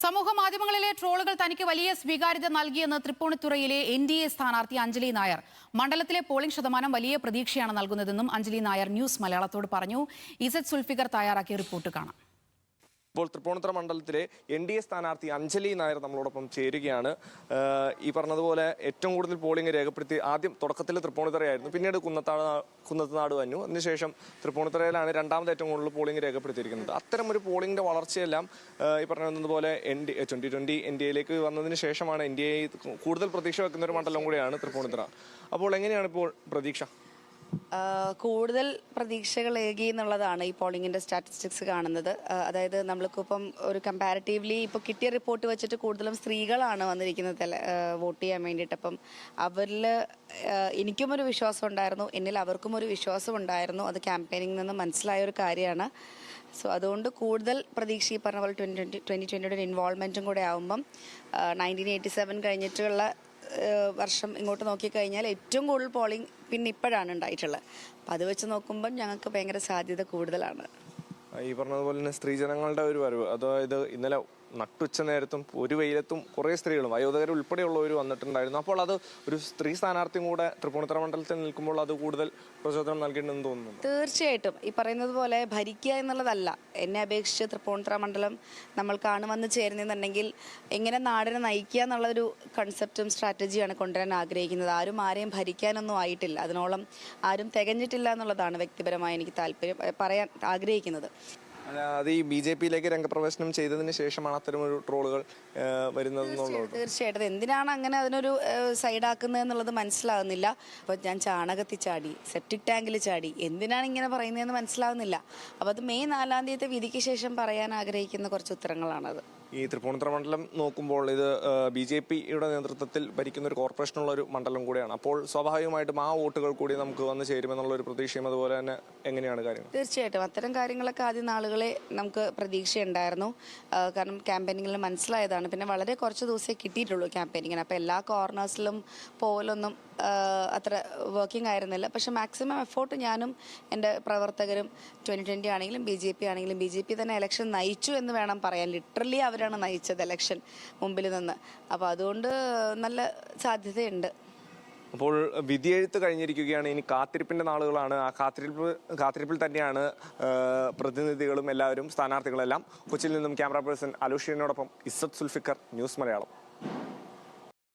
സമൂഹ മാധ്യമങ്ങളിലെ ട്രോളുകൾ തനിക്ക് വലിയ സ്വീകാര്യത നൽകിയെന്ന് തൃപ്പൂണിത്തുറയിലെ NDA സ്ഥാനാർത്ഥി അഞ്ജലി നായർ. മണ്ഡലത്തിലെ പോളിംഗ് ശതമാനം വലിയ പ്രതീക്ഷയാണ് നൽകുന്നതെന്നും അഞ്ജലി നായർ ന്യൂസ് മലയാളത്തോട് പറഞ്ഞു. ഇസഡ് സുൽഫിക്കർ തയ്യാറാക്കിയ റിപ്പോർട്ട് കാണാം. ഇപ്പോൾ തൃപ്പൂണിത്തുറ മണ്ഡലത്തിലെ NDA സ്ഥാനാർത്ഥി അഞ്ജലി നായർ നമ്മളോടൊപ്പം ചേരുകയാണ്. ഈ പറഞ്ഞതുപോലെ ഏറ്റവും കൂടുതൽ പോളിംഗ് രേഖപ്പെടുത്തി ആദ്യം തുടക്കത്തിൽ തൃപ്പൂണിത്തുറയായിരുന്നു, പിന്നീട് കുന്നത്തനാട് വന്നു. അതിനുശേഷം തൃപ്പൂണിത്തുറയിലാണ് രണ്ടാമത് ഏറ്റവും കൂടുതൽ പോളിംഗ് രേഖപ്പെടുത്തിയിരിക്കുന്നത്. അത്തരം ഒരു പോളിംഗിന്റെ വളർച്ചയെല്ലാം ഈ പറഞ്ഞതുപോലെ 2020 NDAയിലേക്ക് വന്നതിന് ശേഷമാണ് NDA കൂടുതൽ പ്രതീക്ഷ വെക്കുന്ന ഒരു മണ്ഡലം കൂടിയാണ് തൃപ്പൂണിത്തുറ. അപ്പോൾ എങ്ങനെയാണ് ഇപ്പോൾ പ്രതീക്ഷ? കൂടുതൽ പ്രതീക്ഷകളേകി എന്നുള്ളതാണ് ഈ പോളിംഗിന്റെ സ്റ്റാറ്റിസ്റ്റിക്സ് കാണുന്നത്. അതായത് നമ്മൾക്കിപ്പം ഒരു കമ്പാരിറ്റീവ്ലി ഇപ്പോൾ കിട്ടിയ റിപ്പോർട്ട് വെച്ചിട്ട് കൂടുതലും സ്ത്രീകളാണ് വന്നിരിക്കുന്നത് വോട്ട് ചെയ്യാൻ വേണ്ടിയിട്ട്. അപ്പം അവരിൽ എനിക്കും ഒരു വിശ്വാസം ഉണ്ടായിരുന്നു, എന്നിൽ അവർക്കും ഒരു വിശ്വാസം ഉണ്ടായിരുന്നു. അത് ക്യാമ്പയിനിങ്ങിൽ നിന്ന് മനസ്സിലായ ഒരു കാര്യമാണ്. സോ അതുകൊണ്ട് കൂടുതൽ പ്രതീക്ഷ ഈ പറഞ്ഞ പോലെ 2020 ഇൻവോൾവ്മെൻറ്റും കൂടെ ആകുമ്പം 1987 കഴിഞ്ഞിട്ടുള്ള വർഷം ഇങ്ങോട്ട് നോക്കിക്കഴിഞ്ഞാൽ ഏറ്റവും കൂടുതൽ പോളിംഗ് പിന്നെ ഇപ്പോഴാണ് ഉണ്ടായിട്ടുള്ളത്. അപ്പം അത് വെച്ച് നോക്കുമ്പോൾ ഞങ്ങൾക്ക് ഭയങ്കര സാധ്യത കൂടുതലാണ്. ഈ പറഞ്ഞതുപോലെ തന്നെ സ്ത്രീജനങ്ങളുടെ ഒരു വരവ്, അതായത് ഇന്നലെ നട്ടുച്ച നേരത്തും ഒരു വെയിലത്തും കുറേ സ്ത്രീകളും വയോധികർ ഉൾപ്പെടെയുള്ളവർ വന്നിട്ടുണ്ടായിരുന്നു. അപ്പോൾ അത് ഒരു സ്ത്രീ സ്ഥാനാർത്ഥിയും കൂടെ തൃപ്പൂണിത്തുറ മണ്ഡലത്തിൽ നിൽക്കുമ്പോൾ അത് കൂടുതൽ പ്രചോദനം നൽകിയിട്ടുണ്ടെന്ന് തോന്നുന്നു. തീർച്ചയായിട്ടും ഈ പറയുന്നത് പോലെ ഭരിക്കുക എന്നുള്ളതല്ല. എന്നെ അപേക്ഷിച്ച് തൃപ്പൂണിത്തുറ മണ്ഡലം നമ്മൾക്കാണ് വന്ന് ചേരുന്നതെന്നുണ്ടെങ്കിൽ എങ്ങനെ നാടിനെ നയിക്കുക എന്നുള്ളൊരു കൺസെപ്റ്റും സ്ട്രാറ്റജിയാണ് കൊണ്ടുവരാൻ ആഗ്രഹിക്കുന്നത്. ആരെയും ഭരിക്കാനൊന്നും ആയിട്ടില്ല, അതിനോളം ആരും തികഞ്ഞിട്ടില്ല എന്നുള്ളതാണ് വ്യക്തിപരമായി എനിക്ക് പറയാൻ ആഗ്രഹിക്കുന്നത്. അത് ഈ BJPയിലേക്ക് രംഗപ്രവേശനം ചെയ്തതിന് ശേഷമാണ് അത്തരമൊരു ട്രോളുകൾ വരുന്നതെന്നുള്ളത്. തീർച്ചയായിട്ടും എന്തിനാണ് അങ്ങനെ അതിനൊരു സൈഡാക്കുന്നത് എന്നുള്ളത് മനസ്സിലാകുന്നില്ല. അപ്പോൾ ഞാൻ ചാണകത്തിൽ ചാടി, സെപ്റ്റിക് ടാങ്കിൽ ചാടി, എന്തിനാണ് ഇങ്ങനെ പറയുന്നതെന്ന് മനസ്സിലാകുന്നില്ല. അപ്പോൾ അത് മെയ് 4-ാം തീയതി വിധിക്ക് ശേഷം പറയാൻ ആഗ്രഹിക്കുന്ന കുറച്ച് ഉത്തരങ്ങളാണത്. ഈ തൃപ്പൂണിത്തുറ മണ്ഡലം നോക്കുമ്പോൾ ഇത് BJPയുടെ നേതൃത്വത്തിൽ ഭരിക്കുന്ന ഒരു കോർപ്പറേഷനുള്ള ഒരു മണ്ഡലം കൂടിയാണ്. അപ്പോൾ സ്വാഭാവികമായിട്ടും ആ വോട്ടുകൾ കൂടി നമുക്ക് വന്ന് ചേരുമെന്നുള്ള ഒരു പ്രതീക്ഷയും അതുപോലെ തന്നെ എങ്ങനെയാണ് കാര്യങ്ങൾ? തീർച്ചയായിട്ടും അത്തരം കാര്യങ്ങളൊക്കെ ആദ്യം നാളുകളെ നമുക്ക് പ്രതീക്ഷയുണ്ടായിരുന്നു. കാരണം ക്യാമ്പയിനിങ്ങിൽ മനസ്സിലായതാണ്. പിന്നെ വളരെ കുറച്ച് ദിവസമേ കിട്ടിയിട്ടുള്ളൂ ക്യാമ്പയിനിങ്ങിന്. അപ്പോൾ എല്ലാ കോർണേഴ്സിലും പോലൊന്നും അത്ര വർക്കിംഗ് ആയിരുന്നില്ല. പക്ഷെ മാക്സിമം എഫോർട്ട് ഞാനും എൻ്റെ പ്രവർത്തകരും 2020 ആണെങ്കിലും BJP തന്നെ ഇലക്ഷൻ നയിച്ചു എന്ന് വേണം പറയാൻ. ലിറ്ററലി അവരാണ് നയിച്ചത് ഇലക്ഷൻ മുമ്പിൽ നിന്ന്. അപ്പോൾ അതുകൊണ്ട് നല്ല സാധ്യതയുണ്ട്. അപ്പോൾ വിധിയെഴുത്ത് കഴിഞ്ഞിരിക്കുകയാണ്. ഇനി കാത്തിരിപ്പിന്റെ നാളുകളാണ്. ആ കാത്തിരിപ്പിൽ തന്നെയാണ് പ്രതിനിധികളും എല്ലാവരും സ്ഥാനാർത്ഥികളെല്ലാം. കൊച്ചിയിൽ നിന്നും ക്യാമറ പേഴ്സൺ അലുഷീനോടൊപ്പം ഇസഡ് സുൽഫിക്കർ, ന്യൂസ് മലയാളം.